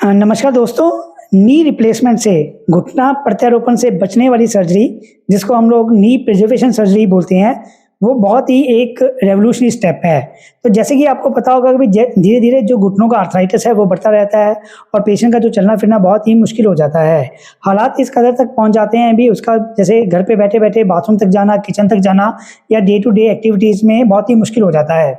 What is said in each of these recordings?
नमस्कार दोस्तों। Knee replacement से घुटना प्रत्यारोपण से बचने वाली सर्जरी, जिसको हम लोग नी प्रिजर्वेशन सर्जरी बोलते हैं, वो बहुत ही एक रेवोल्यूशनरी स्टेप है। तो जैसे कि आपको पता होगा कि धीरे धीरे जो घुटनों का आर्थराइटिस है वो बढ़ता रहता है और पेशेंट का जो चलना फिरना बहुत ही मुश्किल हो जाता है। हालात इस कदर तक पहुंच जाते हैं भी उसका, जैसे घर पे बैठे बैठे बाथरूम तक जाना, किचन तक जाना या डे टू डे एक्टिविटीज़ में बहुत ही मुश्किल हो जाता है।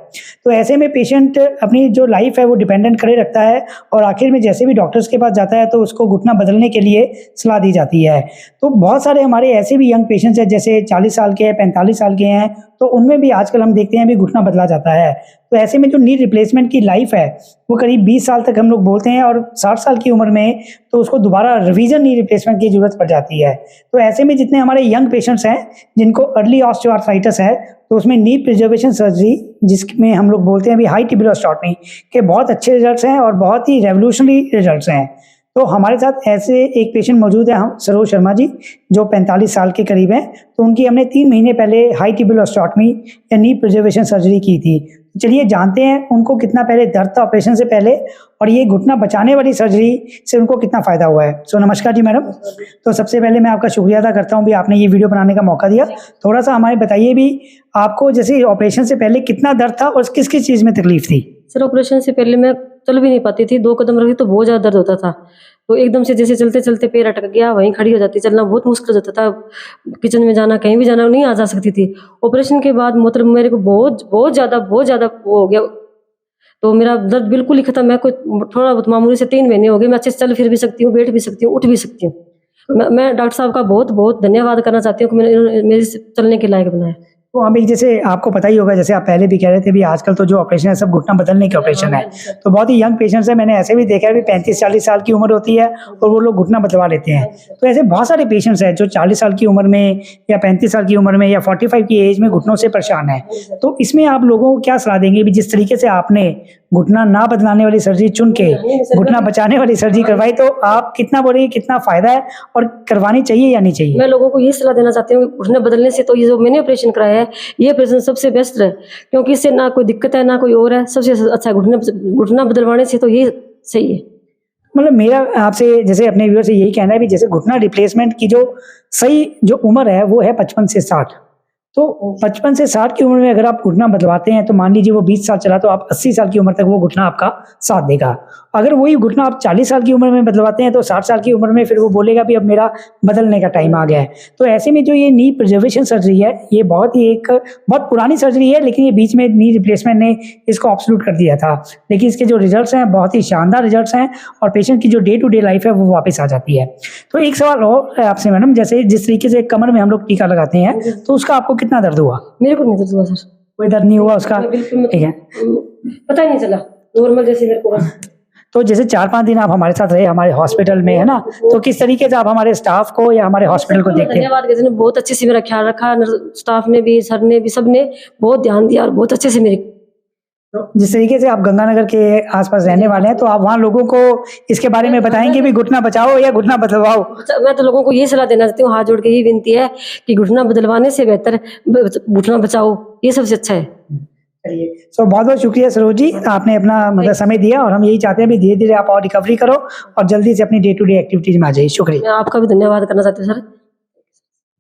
तो ऐसे में पेशेंट अपनी जो लाइफ है वो डिपेंडेंट करे रखता है और आखिर में जैसे भी डॉक्टर्स के पास जाता है तो उसको घुटना बदलने के लिए सलाह दी जाती है। तो बहुत सारे हमारे ऐसे भी यंग पेशेंट्स हैं, जैसे 40 साल के हैं, 45 साल के हैं, तो उनमें भी आजकल हम देखते हैं भी घुटना बदला जाता है। तो ऐसे में जो नी रिप्लेसमेंट की लाइफ है वो करीब 20 साल तक हम लोग बोलते हैं और 60 साल की उम्र में तो उसको दोबारा रिवीजन नी रिप्लेसमेंट की जरूरत पड़ जाती है। तो ऐसे में जितने हमारे यंग पेशेंट्स हैं जिनको अर्ली ऑस्टियोआर्थराइटिस है, तो उसमें नी प्रिजर्वेशन सर्जरी, जिसमें हम लोग बोलते हैं भी हाई टिबियल ऑस्टियोटमी के बहुत अच्छे रिजल्ट्स हैं और बहुत ही रेवोल्यूशनरी रिजल्ट्स हैं। तो हमारे साथ ऐसे एक पेशेंट मौजूद है, हम सरोज शर्मा जी, जो 45 साल के करीब हैं। तो उनकी हमने 3 महीने पहले हाई टिबियल ऑस्टियोटमी या नी प्रिजर्वेशन सर्जरी की थी। चलिए जानते हैं उनको कितना पहले दर्द था ऑपरेशन से पहले और ये घुटना बचाने वाली सर्जरी से उनको कितना फ़ायदा हुआ है। सो नमस्कार जी मैडम। तो सबसे पहले मैं आपका शुक्रिया अदा करता हूँ भी आपने ये वीडियो बनाने का मौका दिया। थोड़ा सा हमारे बताइए भी आपको जैसे ऑपरेशन से पहले कितना दर्द था और किस किस चीज़ में तकलीफ थी? सर ऑपरेशन से पहले मैं चल भी नहीं पाती थी, 2 कदम रखी तो बहुत ज़्यादा दर्द होता था। तो एकदम से जैसे चलते चलते पैर अटक गया, वहीं खड़ी हो जाती, चलना बहुत मुश्किल हो जाता था। किचन में जाना, कहीं भी जाना, नहीं आ जा सकती थी। ऑपरेशन के बाद मतलब मेरे को बहुत ज़्यादा वो हो गया। तो मेरा दर्द बिल्कुल ही खत्म है। कोई थोड़ा बहुत मामूली से 3 महीने हो गए, मैं अच्छे से चल फिर भी सकती हूँ, बैठ भी सकती हूँ, उठ भी सकती हूँ। मैं डॉक्टर साहब का बहुत धन्यवाद करना चाहती हूँ कि इन्होंने मेरे चलने के लायक बनाया। तो अभी जैसे आपको पता ही होगा, जैसे आप पहले भी कह रहे थे भी आजकल तो जो ऑपरेशन है सब घुटना बदलने के ऑपरेशन है। तो बहुत ही यंग पेशेंट्स है, मैंने ऐसे भी देखा है भी 35-40 साल की उम्र होती है और वो लोग घुटना बदलवा लेते हैं। तो ऐसे बहुत सारे पेशेंट्स हैं जो 40 साल की उम्र में या 35 साल की उम्र में या 45 की एज में घुटनों से परेशान है। तो इसमें आप लोगों को क्या सलाह देंगे भी जिस तरीके से आपने घुटना ना बदलाने वाली सर्जरी चुन के घुटना बचाने वाली सर्जरी करवाई, तो आप कितना बोलेंगे कितना फायदा है और करवानी चाहिए या नहीं चाहिए? मैं लोगों को ये सलाह देना चाहती हूँ कि घुटने बदलने से तो ये जो मैंने ऑपरेशन कराया है ये ऑपरेशन सबसे बेस्ट है, क्योंकि इससे ना कोई दिक्कत है ना कोई और है। सबसे अच्छा घुटना बदलवाने से तो ये सही है। मतलब मेरा आपसे जैसे अपने व्यूअर से यही कहना है भी जैसे घुटना रिप्लेसमेंट की जो सही जो उम्र है वो है 55 से 60। तो 55 से 60 की उम्र में अगर आप घुटना बदलवाते हैं तो मान लीजिए वो 20 साल चला तो आप 80 साल की उम्र तक वो घुटना आपका साथ देगा। अगर वही घुटना आप 40 साल की उम्र में बदलवाते हैं तो 60 साल की उम्र में फिर वो बोलेगा भी अब मेरा बदलने का टाइम आ गया है। तो ऐसे में जो ये नी प्रिजर्वेशन सर्जरी है ये बहुत पुरानी सर्जरी है, लेकिन ये बीच में नी रिप्लेसमेंट ने इसको ऑब्सोल्यूट कर दिया था। लेकिन इसके जो रिजल्ट्स हैं बहुत ही शानदार रिजल्ट्स हैं और पेशेंट की जो डे टू डे लाइफ है वो वापस आ जाती है। तो एक सवाल और है आपसे मैडम, जैसे जिस तरीके से कमर में हम लोग टीका लगाते हैं तो उसका आपको कितना दर्द हुआ? मेरे को नहीं दर्द हुआ सर, कोई दर्द नहीं हुआ उसका? ठीक है, पता ही नहीं चला, नॉर्मल जैसे मेरे को। तो जैसे 4-5 दिन आप हमारे साथ रहे हमारे हॉस्पिटल में, है ना, तो किस तरीके से आप हमारे स्टाफ को या हमारे हॉस्पिटल को देखते हैं? धन्यवाद कहते हैं, बहुत अच्छे से मेरा ख्याल रखा, स्टाफ ने भी, सर ने भी, सबने बहुत ध्यान दिया और बहुत अच्छे से मेरी। तो जिस तरीके से आप गंगानगर के आसपास रहने वाले हैं तो आप वहाँ लोगों को इसके बारे में बताएंगे भी घुटना बचाओ या घुटना बदलवाओ? मैं तो लोगों को ये सलाह देना चाहती हूँ, हाथ जोड़ के ये विनती है कि घुटना बदलवाने से बेहतर घुटना बचाओ, ये सबसे अच्छा है। चलिए, सो बहुत बहुत शुक्रिया सरोज जी, आपने अपना मतलब समय दिया और हम यही चाहते हैं भी धीरे धीरे आप और रिकवरी करो और जल्दी से अपनी डे टू डे एक्टिविटीज में आ जाइए। शुक्रिया। मैं आपका भी धन्यवाद करना चाहती हूँ सर।